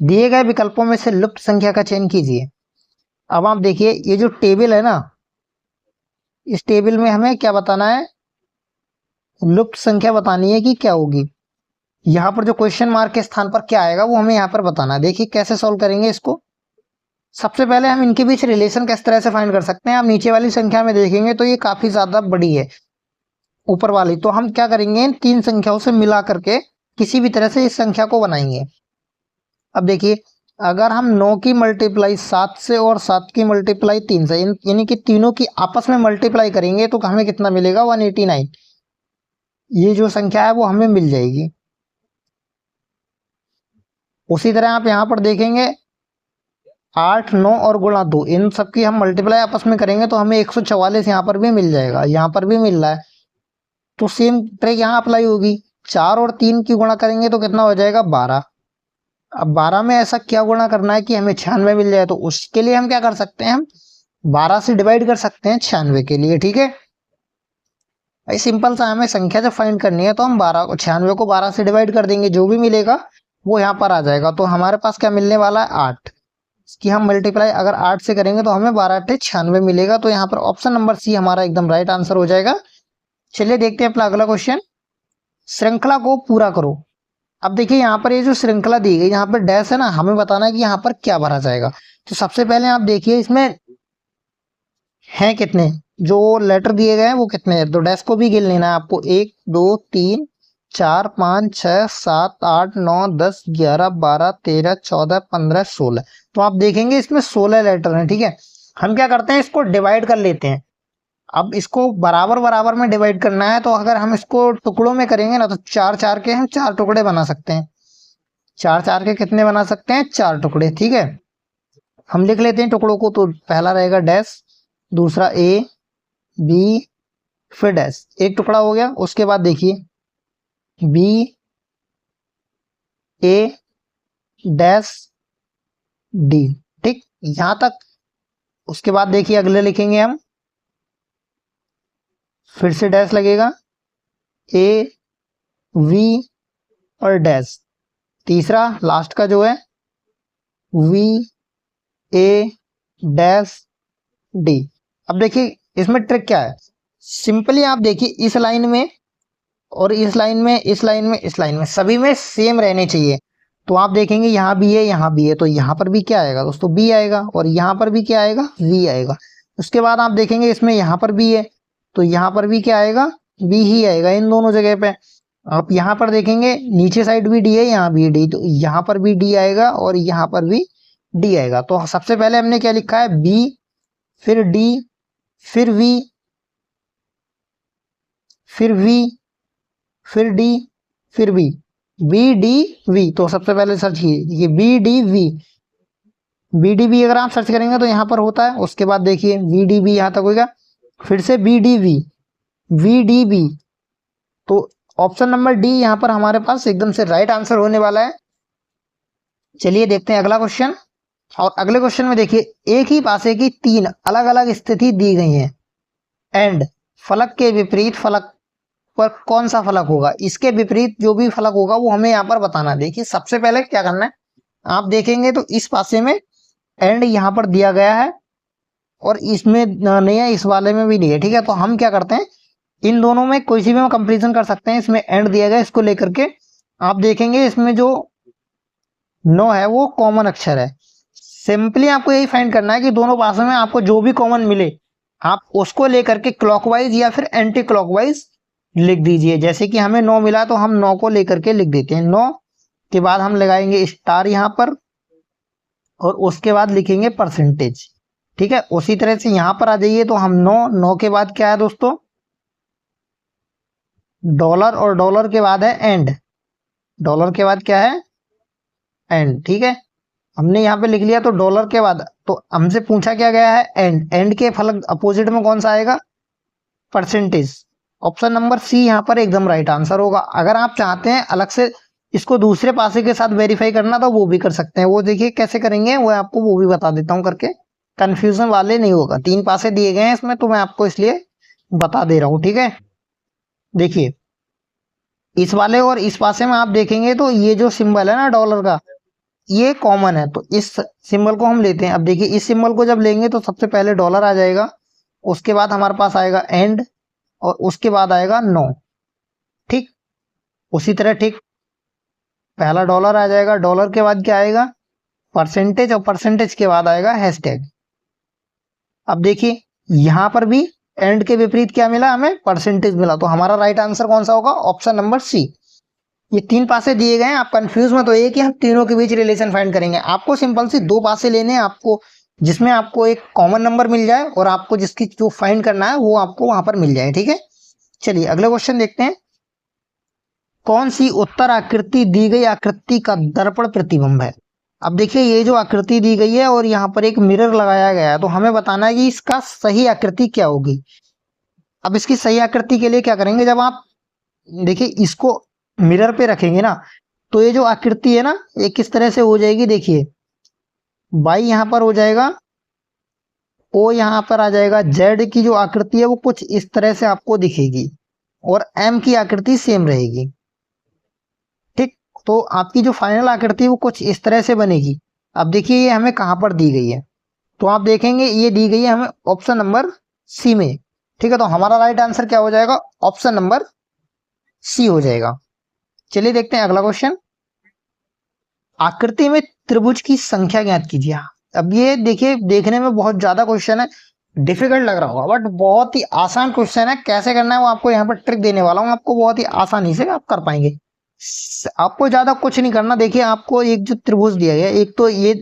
दिए गए विकल्पों में से लुप्त संख्या का चयन कीजिए। अब आप देखिए ये जो टेबल है ना, इस टेबल में हमें क्या बताना है, लुप्त संख्या बतानी है कि क्या होगी। यहाँ पर जो क्वेश्चन मार्क के स्थान पर क्या आएगा वो हमें यहाँ पर बताना है। देखिए कैसे सॉल्व करेंगे इसको। सबसे पहले हम इनके बीच रिलेशन किस तरह से फाइंड कर सकते हैं। आप नीचे वाली संख्या में देखेंगे तो ये काफी ज्यादा बड़ी है ऊपर वाली, तो हम क्या करेंगे, इन तीन संख्याओं से मिला करके किसी भी तरह से इस संख्या को बनाएंगे। अब देखिए अगर हम 9 की मल्टीप्लाई 7 से और 7 की मल्टीप्लाई 3 से, यानी कि तीनों की आपस में मल्टीप्लाई करेंगे तो हमें कितना मिलेगा, 189। ये जो संख्या है वो हमें मिल जाएगी। उसी तरह आप यहाँ पर देखेंगे 8, 9 और गुणा 2, इन सबकी हम मल्टीप्लाई आपस में करेंगे तो हमें 144 यहाँ पर भी मिल जाएगा, यहाँ पर भी मिल रहा है। तो सेम ट्रिक यहाँ अप्लाई होगी। 4 और 3 की गुणा करेंगे तो कितना हो जाएगा, 12। अब 12 में ऐसा क्या गुणा करना है कि हमें 96 मिल जाए, तो उसके लिए हम क्या कर सकते हैं, हम 12 से डिवाइड कर सकते हैं 96 के लिए। ठीक है भाई, सिंपल सा, हमें संख्या जब फाइंड करनी है तो हम 96 को 12 से डिवाइड कर देंगे, जो भी मिलेगा वो यहाँ पर आ जाएगा। तो हमारे पास क्या मिलने वाला है, 8। इसकी हम मल्टीप्लाई अगर 8 से करेंगे तो हमें 12 8 96 मिलेगा। तो यहाँ पर ऑप्शन नंबर सी हमारा एकदम राइट आंसर हो जाएगा। चलिए देखते हैं अपना अगला क्वेश्चन। श्रृंखला को पूरा करो। अब देखिए यहाँ पर ये जो श्रृंखला दी गई, यहाँ पर डैश है ना, हमें बताना है कि यहाँ पर क्या भरा जाएगा। तो सबसे पहले आप देखिए इसमें हैं कितने, जो लेटर दिए गए हैं वो कितने हैं, तो डैश को भी गिन लेना है आपको। 1 2 3 4 5 6 7 8 9 10 11 12 13 14 15 16। तो आप देखेंगे इसमें 16 लेटर हैं। ठीक है, हम क्या करते हैं, इसको डिवाइड कर लेते हैं। अब इसको बराबर बराबर में डिवाइड करना है, तो अगर हम इसको टुकड़ों में करेंगे ना तो 4 4 के हम 4 टुकड़े बना सकते हैं। 4 4 के कितने बना सकते हैं, 4 टुकड़े। ठीक है, हम लिख लेते हैं टुकड़ों को। तो पहला रहेगा डैश, दूसरा ए बी फिर डैश, एक टुकड़ा हो गया। उसके बाद देखिए बी ए डैश डी, ठीक, यहां तक। उसके बाद देखिए अगले लिखेंगे हम, फिर से डैश लगेगा, ए वी और डैश, तीसरा लास्ट का जो है वी ए डैश डी। अब देखिए इसमें ट्रिक क्या है, सिंपली आप देखिए इस लाइन में और इस लाइन में, इस लाइन में, इस लाइन में, सभी में सेम रहने चाहिए। तो आप देखेंगे यहाँ भी है, यहाँ भी है, तो यहाँ पर भी क्या आएगा दोस्तों, बी आएगा, और यहाँ पर भी क्या आएगा, वी आएगा। उसके बाद आप देखेंगे इसमें यहाँ पर भी है, तो यहाँ पर भी क्या आएगा, बी ही आएगा इन दोनों जगह पे। आप यहाँ पर देखेंगे नीचे साइड भी डी है, यहाँ भी डी, तो यहाँ पर भी डी आएगा और यहाँ पर भी डी आएगा। तो सबसे पहले हमने क्या लिखा है, बी फिर डी फिर वी फिर वी फिर डी फिर बी, बी डी वी। तो सबसे पहले सर्च कीजिए B D V, B D V अगर आप सर्च करेंगे तो यहाँ पर होता है। उसके बाद देखिए वी डी बी यहाँ तक होगा, फिर से B D V, V D B. तो ऑप्शन नंबर डी यहाँ पर हमारे पास एकदम से राइट आंसर होने वाला है। चलिए देखते हैं अगला क्वेश्चन। और अगले क्वेश्चन में देखिए एक ही पासे की 3 अलग अलग स्थिति दी गई है एंड फलक के विपरीत फलक पर कौन सा फलक होगा। इसके विपरीत जो भी फलक होगा वो हमें यहाँ पर बताना है। देखिए सबसे पहले क्या करना है, आप देखेंगे तो इस पासे में एंड यहाँ पर दिया गया है और इसमें नहीं है, इस वाले में भी नहीं है। ठीक है, तो हम क्या करते हैं, इन दोनों में कोई सी भी हम कंपेरिजन कर सकते हैं। इसमें एंड दिया गया, इसको लेकर के आप देखेंगे इसमें जो 9 है वो कॉमन अक्षर है। सिंपली आपको यही फाइंड करना है कि दोनों पासों में आपको जो भी कॉमन मिले आप उसको लेकर के क्लॉकवाइज या फिर एंटी क्लॉकवाइज लिख दीजिए। जैसे कि हमें 9 मिला तो हम 9 को लेकर के लिख देते हैं। 9 के बाद हम लगाएंगे स्टार यहाँ पर और उसके बाद लिखेंगे परसेंटेज। ठीक है, उसी तरह से यहाँ पर आ जाइए तो हम 9 के बाद क्या है दोस्तों, डॉलर, और डॉलर के बाद है एंड, डॉलर के बाद क्या है, एंड। ठीक है, हमने यहाँ पे लिख लिया। तो डॉलर के बाद तो हमसे पूछा क्या गया है, एंड, एंड के फलक अपोजिट में कौन सा आएगा, परसेंटेज। ऑप्शन नंबर सी यहाँ पर एकदम राइट आंसर होगा। अगर आप चाहते हैं अलग से इसको दूसरे पासे के साथ वेरीफाई करना तो वो भी कर सकते हैं। वो देखिए कैसे करेंगे, वो आपको वो भी बता देता हूँ करके, कंफ्यूजन वाले नहीं होगा। 3 पासे दिए गए हैं इसमें तो मैं आपको इसलिए बता दे रहा हूँ। ठीक है, देखिए इस वाले और इस पासे में आप देखेंगे तो ये जो सिंबल है ना डॉलर का, ये कॉमन है तो इस सिंबल को हम लेते हैं। अब देखिए इस सिंबल को जब लेंगे तो सबसे पहले डॉलर आ जाएगा, उसके बाद हमारे पास आएगा एंड, और उसके बाद आएगा नो। ठीक, उसी तरह ठीक, पहला डॉलर आ जाएगा, डॉलर के बाद क्या आएगा, परसेंटेज, और परसेंटेज के बाद आएगा हैशटैग। अब देखिए यहां पर भी एंड के विपरीत क्या मिला, हमें परसेंटेज मिला, तो हमारा राइट आंसर कौन सा होगा, ऑप्शन नंबर सी। ये 3 पासे दिए गए हैं, आप कंफ्यूज मत होइए कि हम तीनों के बीच रिलेशन फाइंड करेंगे। आपको सिंपल सी 2 पासे लेने हैं आपको, जिसमें आपको एक कॉमन नंबर मिल जाए और आपको जिसकी जो फाइंड करना है वो आपको वहां पर मिल जाए। ठीक है, चलिए अगला क्वेश्चन देखते हैं। कौन सी उत्तर आकृति दी गई आकृति का दर्पण प्रतिबिंब है। अब देखिए ये जो आकृति दी गई है और यहाँ पर एक मिरर लगाया गया है, तो हमें बताना है कि इसका सही आकृति क्या होगी। अब इसकी सही आकृति के लिए क्या करेंगे, जब आप देखिए इसको मिरर पे रखेंगे ना, तो ये जो आकृति है ना ये किस तरह से हो जाएगी, देखिए बाई यहाँ पर हो जाएगा, ओ यहाँ पर आ जाएगा, जेड की जो आकृति है वो कुछ इस तरह से आपको दिखेगी, और एम की आकृति सेम रहेगी। ठीक, तो आपकी जो फाइनल आकृति है वो कुछ इस तरह से बनेगी। अब देखिए ये हमें कहाँ पर दी गई है, तो आप देखेंगे ये दी गई है हमें ऑप्शन नंबर सी में। ठीक है, तो हमारा राइट आंसर क्या हो जाएगा, ऑप्शन नंबर सी हो जाएगा। चलिए देखते हैं अगला क्वेश्चन। आकृति में त्रिभुज की संख्या ज्ञात कीजिए। अब ये देखिए देखने में बहुत ज्यादा क्वेश्चन है, डिफिकल्ट लग रहा होगा, बट बहुत ही आसान क्वेश्चन है। कैसे करना है वो आपको यहाँ पर ट्रिक देने वाला हूँ, आपको बहुत ही आसानी से आप कर पाएंगे। आपको ज्यादा कुछ नहीं करना। देखिए आपको एक जो त्रिभुज दिया गया, एक तो ये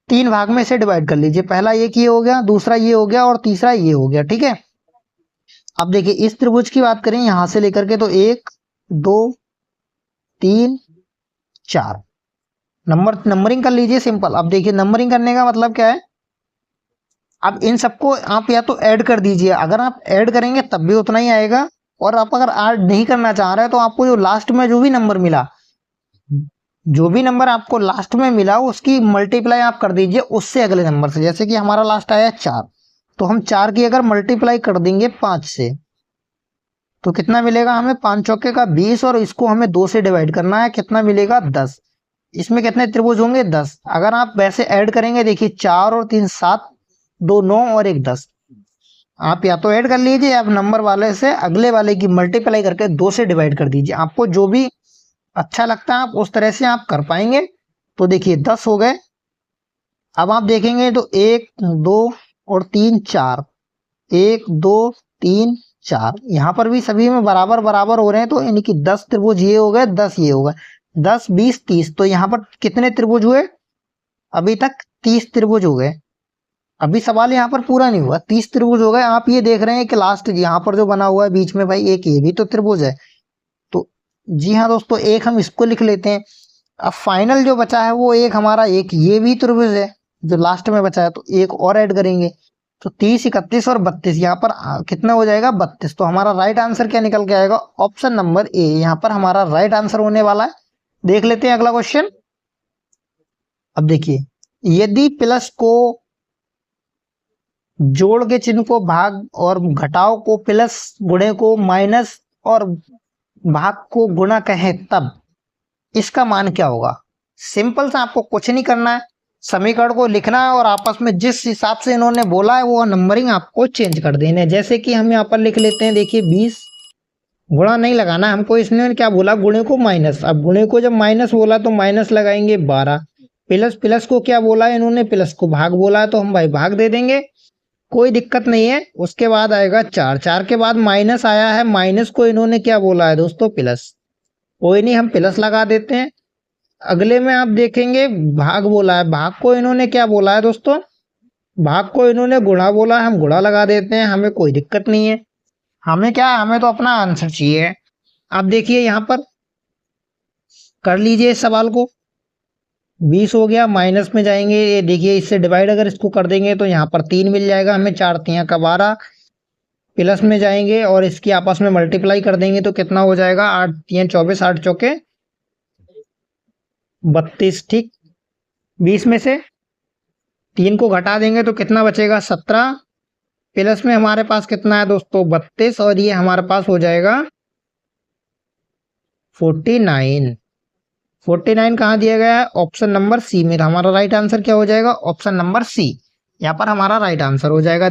3 भाग में से डिवाइड कर लीजिए। पहला एक ये हो गया, दूसरा ये हो गया, और तीसरा ये हो गया। ठीक है, अब देखिए इस त्रिभुज की बात करें यहां से लेकर के, तो 1 2 3 4 नंबरिंग कर लीजिए सिंपल। अब देखिए नंबरिंग करने का मतलब क्या है, अब इन सबको आप या तो ऐड कर दीजिए, अगर आप ऐड करेंगे तब भी उतना ही आएगा, और आप अगर ऐड नहीं करना चाह रहे हैं तो आपको जो लास्ट में जो भी नंबर मिला, जो भी नंबर आपको लास्ट में मिला उसकी मल्टीप्लाई आप कर दीजिए उससे अगले नंबर से। जैसे कि हमारा लास्ट आया 4, तो हम 4 की अगर मल्टीप्लाई कर देंगे 5 से, तो कितना मिलेगा हमें, 5 चौके का 20, और इसको हमें 2 से डिवाइड करना है, कितना मिलेगा 10। इसमें कितने त्रिभुज होंगे, 10। अगर आप वैसे ऐड करेंगे, देखिए 4 और 3 7, 2 9 और 1 10। आप या तो ऐड कर लीजिए, आप नंबर वाले से अगले वाले की मल्टीप्लाई करके 2 से डिवाइड कर दीजिए। आपको जो भी अच्छा लगता है आप उस तरह से आप कर पाएंगे। तो देखिए 10 हो गए। अब आप देखेंगे तो 1 2 और 3 4, 1 2 3 4, यहाँ पर भी सभी में बराबर बराबर हो रहे हैं, तो यानी कि 10 त्रिभुज ये हो गए, 10 ये हो गए, 10 20 30। तो यहाँ पर कितने त्रिभुज हुए, अभी तक 30 त्रिभुज हो गए। अभी सवाल यहाँ पर पूरा नहीं हुआ, 30 त्रिभुज हो गए। आप ये देख रहे हैं कि लास्ट यहाँ पर जो बना हुआ है बीच में, भाई एक ये भी तो त्रिभुज है। तो जी हाँ दोस्तों, एक हम इसको लिख लेते हैं। अब फाइनल जो बचा है वो एक हमारा एक ये भी त्रिभुज है जो लास्ट में बचा है, तो एक और ऐड करेंगे, तो 30 31 और 32, यहाँ पर कितना हो जाएगा 32। तो हमारा राइट आंसर क्या निकल के आएगा, ऑप्शन नंबर ए यहाँ पर हमारा राइट आंसर होने वाला है। देख लेते हैं अगला क्वेश्चन। अब देखिए यदि प्लस को जोड़ के चिन्ह को भाग और घटाव को प्लस, गुणे को माइनस और भाग को गुणा कहे तब इसका मान क्या होगा। सिंपल सा, आपको कुछ नहीं करना है, समीकरण को लिखना है और आपस में जिस हिसाब से इन्होंने बोला है वो नंबरिंग आपको चेंज कर देने हैं। जैसे कि हम यहाँ पर लिख लेते हैं, देखिए 20, गुणा नहीं लगाना हमको, इसने क्या बोला, गुणे को माइनस। अब गुणे को जब माइनस बोला तो माइनस लगाएंगे 12, प्लस प्लस को क्या बोला है इन्होंने, प्लस को भाग बोला है, तो हम भाई भाग दे देंगे, कोई दिक्कत नहीं है। उसके बाद आएगा 4, 4 के बाद माइनस आया है, माइनस को इन्होंने क्या बोला है दोस्तों, प्लस, कोई नहीं हम प्लस लगा देते हैं। अगले में आप देखेंगे भाग बोला है, भाग को इन्होंने क्या बोला है दोस्तों, भाग को इन्होंने गुणा बोला है, हम गुणा लगा देते हैं, हमें कोई दिक्कत नहीं है। हमें क्या, हमें तो अपना आंसर चाहिए। आप देखिए यहाँ पर कर लीजिए इस सवाल को, 20 हो गया, माइनस में जाएंगे, ये देखिए इससे डिवाइड अगर इसको कर देंगे तो यहाँ पर 3 मिल जाएगा हमें, 4 3 का 12, प्लस में जाएंगे और इसकी आपस में मल्टीप्लाई कर देंगे तो कितना हो जाएगा, 8 3 24, 8 चौके 32। ठीक, 20 में से 3 को घटा देंगे तो कितना बचेगा, 17, प्लस में हमारे पास कितना है दोस्तों, 32, और ये हमारे पास हो जाएगा 49। 49 कहाँ दिया गया है? ऑप्शन नंबर सी में। हमारा राइट आंसर क्या हो जाएगा? Option number C. यहाँ पर हमारा राइट आंसर हो जाएगा।